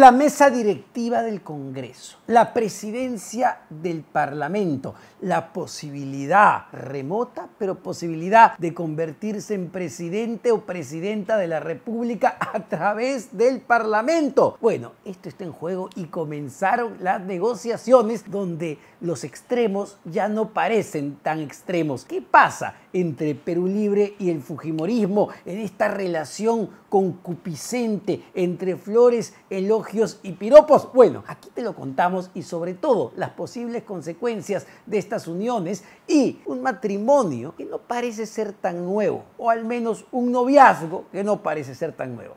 La mesa directiva del Congreso, la presidencia del Parlamento, la posibilidad remota, pero posibilidad de convertirse en presidente o presidenta de la República a través del Parlamento. Bueno, esto está en juego y comenzaron las negociaciones donde los extremos ya no parecen tan extremos. ¿Qué pasa entre Perú Libre y el fujimorismo en esta relación concupiscente entre flores, elogios y piropos? Bueno, aquí te lo contamos y sobre todo las posibles consecuencias de estas uniones y un matrimonio que no parece ser tan nuevo, o al menos un noviazgo que no parece ser tan nuevo.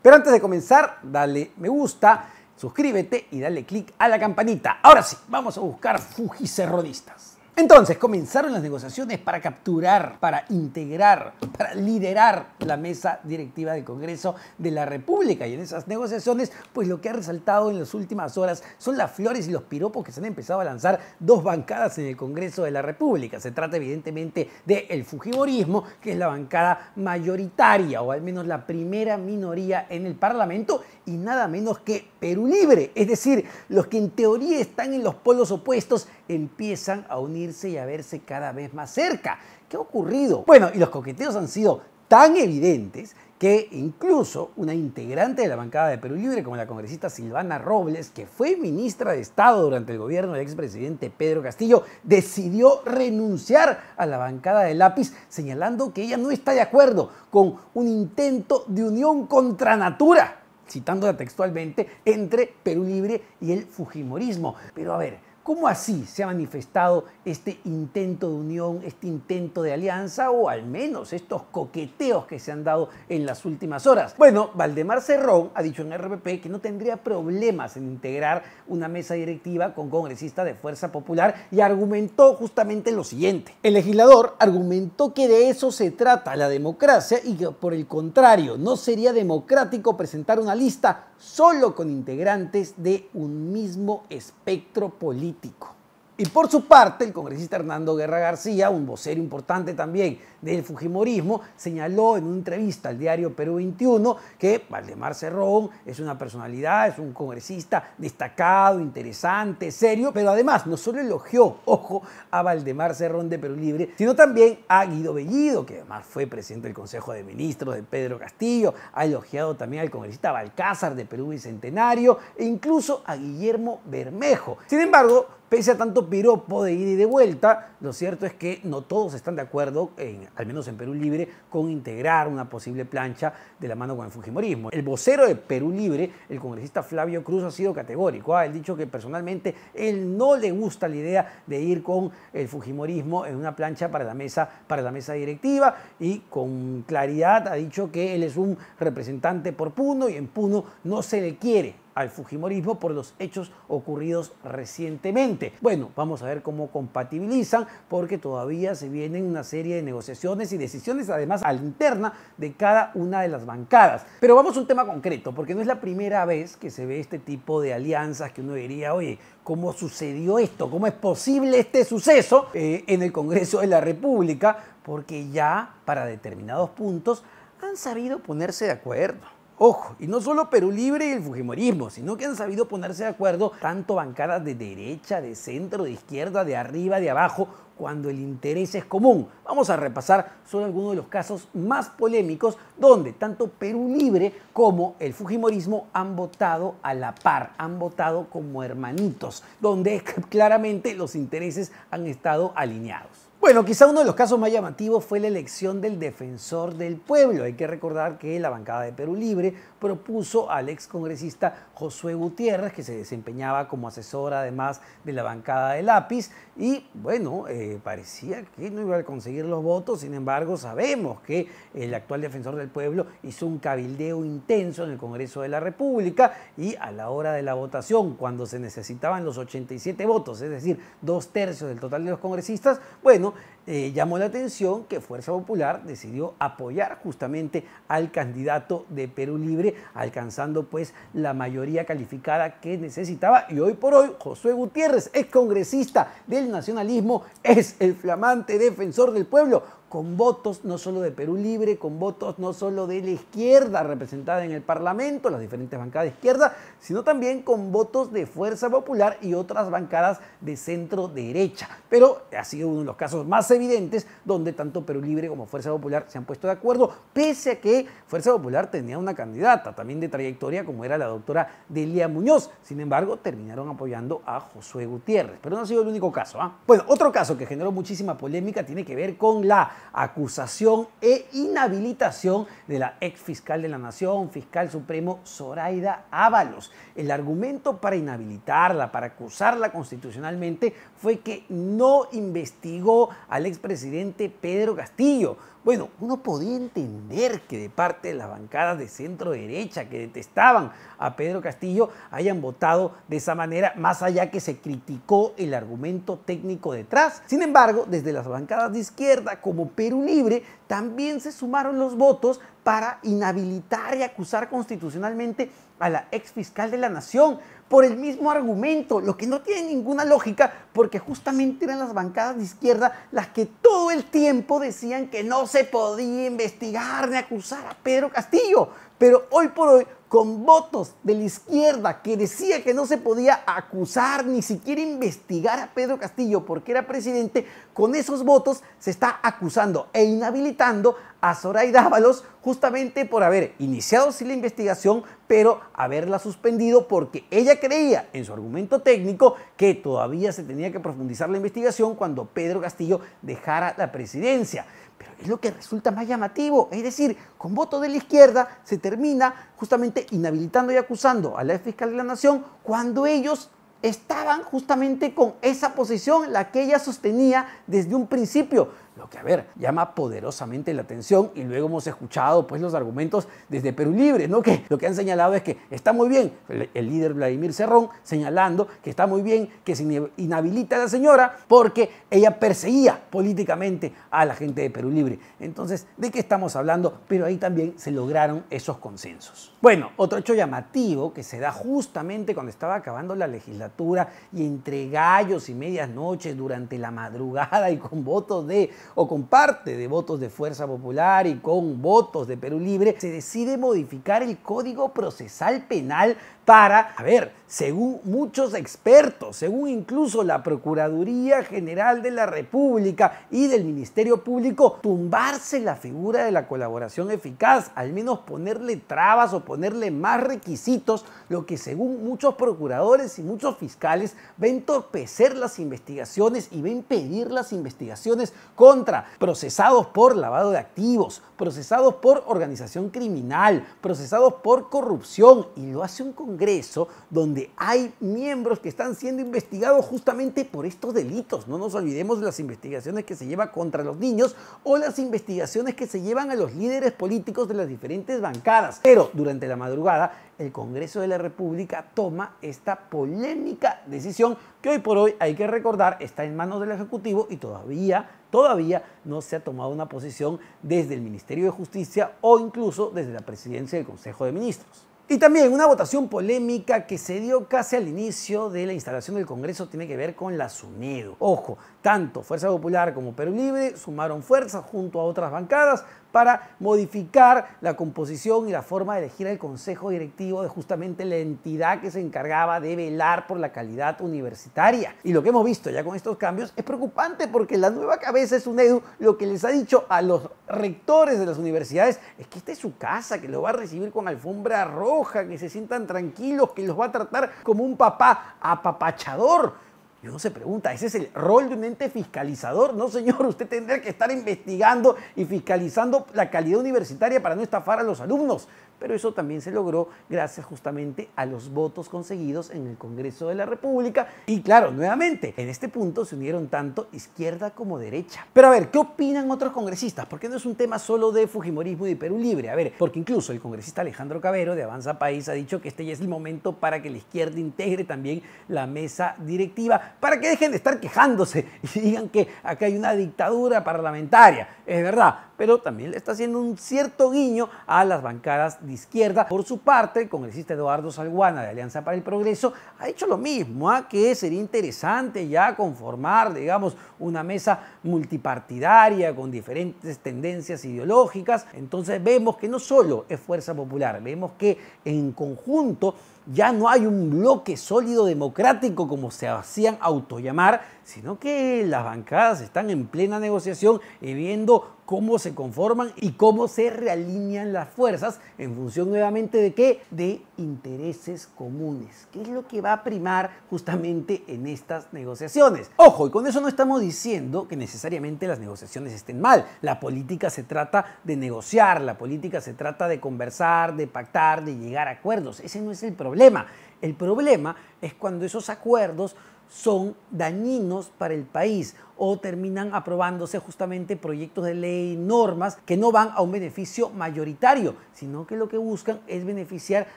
Pero antes de comenzar, dale me gusta, suscríbete y dale click a la campanita. Ahora sí, vamos a buscar fujicerrodistas. Entonces, comenzaron las negociaciones para capturar, para integrar, para liderar la mesa directiva del Congreso de la República. Y en esas negociaciones, pues lo que ha resaltado en las últimas horas son las flores y los piropos que se han empezado a lanzar dos bancadas en el Congreso de la República. Se trata evidentemente del fujimorismo, que es la bancada mayoritaria, o al menos la primera minoría en el Parlamento, y nada menos que Perú Libre. Es decir, los que en teoría están en los polos opuestos empiezan a unirse y a verse cada vez más cerca. ¿Qué ha ocurrido? Bueno, y los coqueteos han sido tan evidentes que incluso una integrante de la bancada de Perú Libre, como la congresista Silvana Robles, que fue ministra de Estado durante el gobierno del expresidente Pedro Castillo, decidió renunciar a la bancada de Lápiz, señalando que ella no está de acuerdo con un intento de unión contra natura, citándola textualmente, entre Perú Libre y el fujimorismo. Pero a ver, ¿cómo así se ha manifestado este intento de unión, este intento de alianza, o al menos estos coqueteos que se han dado en las últimas horas? Bueno, Valdemar Cerrón ha dicho en RPP que no tendría problemas en integrar una mesa directiva con congresistas de Fuerza Popular y argumentó justamente lo siguiente. El legislador argumentó que de eso se trata la democracia y que por el contrario no sería democrático presentar una lista solo con integrantes de un mismo espectro político. Y por su parte, el congresista Hernando Guerra García, un vocero importante también del fujimorismo, señaló en una entrevista al diario Perú 21 que Valdemar Cerrón es una personalidad, es un congresista destacado, interesante, serio, pero además no solo elogió, ojo, a Valdemar Cerrón de Perú Libre, sino también a Guido Bellido, que además fue presidente del Consejo de Ministros de Pedro Castillo, ha elogiado también al congresista Balcázar de Perú Bicentenario e incluso a Guillermo Bermejo. Sin embargo, pese a tanto piropo de ida y de vuelta, lo cierto es que no todos están de acuerdo, al menos en Perú Libre, con integrar una posible plancha de la mano con el fujimorismo. El vocero de Perú Libre, el congresista Flavio Cruz, ha sido categórico. Ha dicho que personalmente él no le gusta la idea de ir con el fujimorismo en una plancha para la mesa directiva, y con claridad ha dicho que él es un representante por Puno y en Puno no se le quiere al fujimorismo por los hechos ocurridos recientemente. Bueno, vamos a ver cómo compatibilizan, porque todavía se vienen una serie de negociaciones y decisiones, además, a la interna de cada una de las bancadas. Pero vamos a un tema concreto, porque no es la primera vez que se ve este tipo de alianzas que uno diría, oye, ¿cómo sucedió esto? ¿Cómo es posible este suceso en el Congreso de la República? Porque ya para determinados puntos han sabido ponerse de acuerdo. Ojo, y no solo Perú Libre y el fujimorismo, sino que han sabido ponerse de acuerdo tanto bancadas de derecha, de centro, de izquierda, de arriba, de abajo, cuando el interés es común. Vamos a repasar solo algunos de los casos más polémicos donde tanto Perú Libre como el fujimorismo han votado a la par, han votado como hermanitos, donde claramente los intereses han estado alineados. Bueno, quizá uno de los casos más llamativos fue la elección del defensor del pueblo. Hay que recordar que la bancada de Perú Libre propuso al excongresista Josué Gutiérrez, que se desempeñaba como asesor además de la bancada de Lápiz, y bueno, parecía que no iba a conseguir los votos. Sin embargo, sabemos que el actual defensor del pueblo hizo un cabildeo intenso en el Congreso de la República, y a la hora de la votación, cuando se necesitaban los 87 votos, es decir, 2/3 del total de los congresistas, bueno, llamó la atención que Fuerza Popular decidió apoyar justamente al candidato de Perú Libre, alcanzando pues la mayoría calificada que necesitaba. Y hoy por hoy, Josué Gutiérrez, ex congresista del nacionalismo, es el flamante defensor del pueblo, con votos no solo de Perú Libre, con votos no solo de la izquierda representada en el Parlamento, las diferentes bancadas de izquierda, sino también con votos de Fuerza Popular y otras bancadas de centro derecha. Pero ha sido uno de los casos más evidentes donde tanto Perú Libre como Fuerza Popular se han puesto de acuerdo, pese a que Fuerza Popular tenía una candidata también de trayectoria como era la doctora Delia Muñoz. Sin embargo, terminaron apoyando a Josué Gutiérrez. Pero no ha sido el único caso, ¿eh? Bueno, otro caso que generó muchísima polémica tiene que ver con la acusación e inhabilitación de la ex fiscal de la Nación, fiscal supremo Zoraida Ábalos. El argumento para inhabilitarla, para acusarla constitucionalmente, fue que no investigó al expresidente Pedro Castillo. Bueno, uno podía entender que de parte de las bancadas de centro derecha que detestaban a Pedro Castillo hayan votado de esa manera, más allá que se criticó el argumento técnico detrás. Sin embargo, desde las bancadas de izquierda como Perú Libre también se sumaron los votos para inhabilitar y acusar constitucionalmente a la ex fiscal de la Nación por el mismo argumento, lo que no tiene ninguna lógica porque justamente eran las bancadas de izquierda las que todo el tiempo decían que no se podía investigar ni acusar a Pedro Castillo. Pero hoy por hoy, con votos de la izquierda que decía que no se podía acusar ni siquiera investigar a Pedro Castillo porque era presidente, con esos votos se está acusando e inhabilitando a Zoraida Ábalos justamente por haber iniciado sí la investigación, pero haberla suspendido porque ella creía en su argumento técnico que todavía se tenía que profundizar la investigación cuando Pedro Castillo dejara la presidencia. Pero es lo que resulta más llamativo, es decir, con voto de la izquierda se termina justamente inhabilitando y acusando a la ex fiscal de la Nación cuando ellos estaban justamente con esa posición, la que ella sostenía desde un principio. Lo que, a ver, llama poderosamente la atención y luego hemos escuchado pues los argumentos desde Perú Libre, ¿no? Que lo que han señalado es que está muy bien, el líder Vladimir Cerrón señalando que está muy bien que se inhabilita a la señora porque ella perseguía políticamente a la gente de Perú Libre. Entonces, ¿de qué estamos hablando? Pero ahí también se lograron esos consensos. Bueno, otro hecho llamativo que se da justamente cuando estaba acabando la legislatura y entre gallos y medias noches durante la madrugada y con votos con parte de votos de Fuerza Popular y con votos de Perú Libre, se decide modificar el Código Procesal Penal para, a ver, según muchos expertos, según incluso la Procuraduría General de la República y del Ministerio Público, tumbarse la figura de la colaboración eficaz, al menos ponerle trabas o ponerle más requisitos, lo que según muchos procuradores y muchos fiscales va a entorpecer las investigaciones y va a impedir las investigaciones contra procesados por lavado de activos, procesados por organización criminal, procesados por corrupción, y lo hace un Congreso donde hay miembros que están siendo investigados justamente por estos delitos. No nos olvidemos de las investigaciones que se llevan contra los niños o las investigaciones que se llevan a los líderes políticos de las diferentes bancadas. Pero durante la madrugada, el Congreso de la República toma esta polémica decisión que hoy por hoy, hay que recordar, está en manos del Ejecutivo y todavía no se ha tomado una posición desde el Ministerio de Justicia o incluso desde la Presidencia del Consejo de Ministros. Y también una votación polémica que se dio casi al inicio de la instalación del Congreso tiene que ver con la SUNEDU. Ojo, tanto Fuerza Popular como Perú Libre sumaron fuerzas junto a otras bancadas para modificar la composición y la forma de elegir el consejo directivo de justamente la entidad que se encargaba de velar por la calidad universitaria. Y lo que hemos visto ya con estos cambios es preocupante porque la nueva cabeza de SUNEDU lo que les ha dicho a los rectores de las universidades es que esta es su casa, que los va a recibir con alfombra roja, que se sientan tranquilos, que los va a tratar como un papá apapachador. Y uno se pregunta, ¿ese es el rol de un ente fiscalizador? No, señor, usted tendría que estar investigando y fiscalizando la calidad universitaria para no estafar a los alumnos. Pero eso también se logró gracias justamente a los votos conseguidos en el Congreso de la República. Y claro, nuevamente, en este punto se unieron tanto izquierda como derecha. Pero a ver, ¿qué opinan otros congresistas? Porque no es un tema solo de Fujimorismo y de Perú Libre. A ver, porque incluso el congresista Alejandro Cabero de Avanza País ha dicho que este ya es el momento para que la izquierda integre también la mesa directiva, para que dejen de estar quejándose y digan que acá hay una dictadura parlamentaria. Es verdad, pero también le está haciendo un cierto guiño a las bancadas de izquierda. Por su parte, el congresista Eduardo Salguana de Alianza para el Progreso ha hecho lo mismo, que sería interesante ya conformar, digamos, una mesa multipartidaria con diferentes tendencias ideológicas. Entonces vemos que no solo es Fuerza Popular, vemos que en conjunto ya no hay un bloque sólido democrático como se hacían autollamar, sino que las bancadas están en plena negociación y viendo cómo se conforman y cómo se realinean las fuerzas en función nuevamente de ¿qué? De intereses comunes, que es lo que va a primar justamente en estas negociaciones. Ojo, y con eso no estamos diciendo que necesariamente las negociaciones estén mal. La política se trata de negociar, la política se trata de conversar, de pactar, de llegar a acuerdos. Ese no es el problema. El problema es cuando esos acuerdos son dañinos para el país o terminan aprobándose justamente proyectos de ley, normas que no van a un beneficio mayoritario, sino que lo que buscan es beneficiar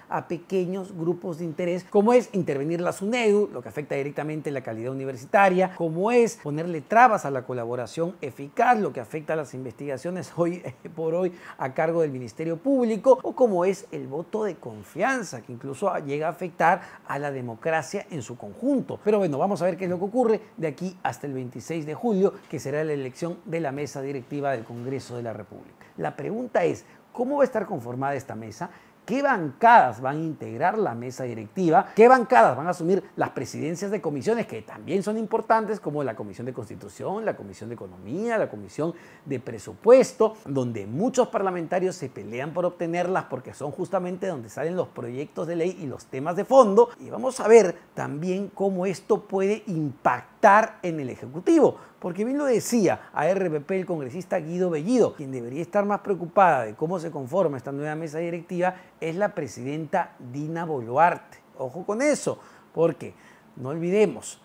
a pequeños grupos de interés, como es intervenir la SUNEDU, lo que afecta directamente la calidad universitaria, como es ponerle trabas a la colaboración eficaz, lo que afecta a las investigaciones hoy por hoy a cargo del Ministerio Público, o como es el voto de confianza, que incluso llega a afectar a la democracia en su conjunto. Pero bueno, vamos a ver qué es lo que ocurre de aquí hasta el 26 de julio, que será la elección de la mesa directiva del Congreso de la República. La pregunta es, ¿cómo va a estar conformada esta mesa? ¿Qué bancadas van a integrar la mesa directiva? ¿Qué bancadas van a asumir las presidencias de comisiones que también son importantes, como la Comisión de Constitución, la Comisión de Economía, la Comisión de Presupuesto, donde muchos parlamentarios se pelean por obtenerlas porque son justamente donde salen los proyectos de ley y los temas de fondo? Y vamos a ver también cómo esto puede impactar en el Ejecutivo, porque bien lo decía a RPP el congresista Guido Bellido, quien debería estar más preocupada de cómo se conforma esta nueva mesa directiva es la presidenta Dina Boluarte. Ojo con eso, porque no olvidemos,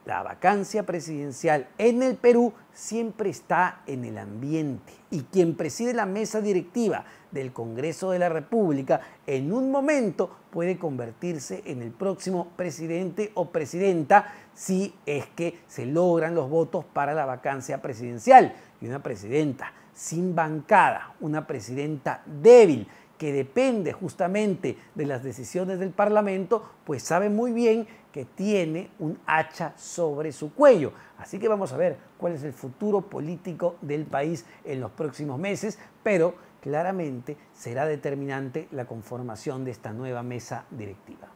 la vacancia presidencial en el Perú siempre está en el ambiente y quien preside la mesa directiva del Congreso de la República en un momento puede convertirse en el próximo presidente o presidenta si es que se logran los votos para la vacancia presidencial. Y una presidenta sin bancada, una presidenta débil, que depende justamente de las decisiones del Parlamento, pues sabe muy bien que tiene un hacha sobre su cuello. Así que vamos a ver cuál es el futuro político del país en los próximos meses, pero claramente será determinante la conformación de esta nueva mesa directiva.